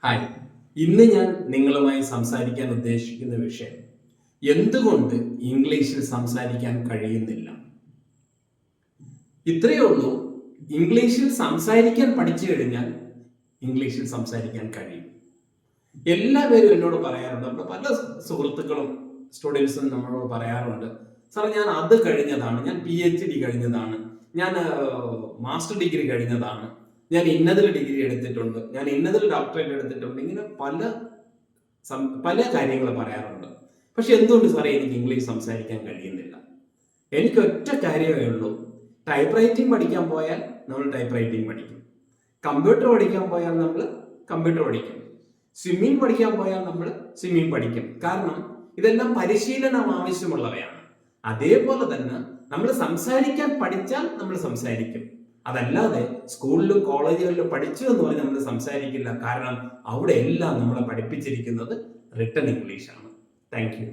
Hi, ഇന്ന് ഞാൻ നിങ്ങളുമായി സംസാരിക്കാൻ ഉദ്ദേശിക്കുന്ന വിഷയം എന്തുകൊണ്ട് ഇംഗ്ലീഷിൽ സംസാരിക്കാൻ കഴിയുന്നില്ല. ഇത്രയേ ഉള്ളൂ. ഇംഗ്ലീഷിൽ സംസാരിക്കാൻ പഠിച്ചു കഴിഞ്ഞാൽ ഇംഗ്ലീഷിൽ സംസാരിക്കാൻ കഴിയും. എല്ലാവരും എന്നോട് പറയാറുണ്ട്, നമ്മുടെ പല സുഹൃത്തുക്കളും സ്റ്റുഡൻസും നമ്മളോട് പറയാറുണ്ട്, സാർ ഞാൻ അത് കഴിഞ്ഞതാണ്, ഞാൻ PhD കഴിഞ്ഞതാണ്, ഞാൻ മാസ്റ്റർ ഡിഗ്രി കഴിഞ്ഞതാണ്, ഞാൻ ഇന്നതിൽ ഡിഗ്രി എടുത്തിട്ടുണ്ട്, ഞാൻ ഇന്നതിൽ ഡോക്ടറേറ്റ് എടുത്തിട്ടുണ്ട്. ഇങ്ങനെ പല കാര്യങ്ങൾ പറയാറുണ്ട്. പക്ഷെ എന്തുകൊണ്ട് സാറേ എനിക്ക് ഇംഗ്ലീഷ് സംസാരിക്കാൻ കഴിയുന്നില്ല? എനിക്ക് ഒറ്റ കാര്യമേ ഉള്ളൂ. ടൈപ്പ് റൈറ്റിംഗ് പഠിക്കാൻ പോയാൽ നമ്മൾ ടൈപ്പ് റൈറ്റിംഗ് പഠിക്കും, കമ്പ്യൂട്ടർ പഠിക്കാൻ പോയാൽ നമ്മൾ കമ്പ്യൂട്ടർ പഠിക്കും, സ്വിമ്മിങ് പഠിക്കാൻ പോയാൽ നമ്മൾ സ്വിമ്മിങ് പഠിക്കും. കാരണം ഇതെല്ലാം പരിശീലനം ആവശ്യമുള്ളവയാണ്. അതേപോലെ തന്നെ നമ്മൾ സംസാരിക്കാൻ പഠിച്ചാൽ നമ്മൾ സംസാരിക്കും. അതല്ലാതെ സ്കൂളിലും കോളേജുകളിലും പഠിച്ചു എന്ന് പറഞ്ഞ് നമ്മൾ സംസാരിക്കില്ല. കാരണം അവിടെ എല്ലാം നമ്മളെ പഠിപ്പിച്ചിരിക്കുന്നത് റിട്ടൺ ഇംഗ്ലീഷാണ്. Thank you.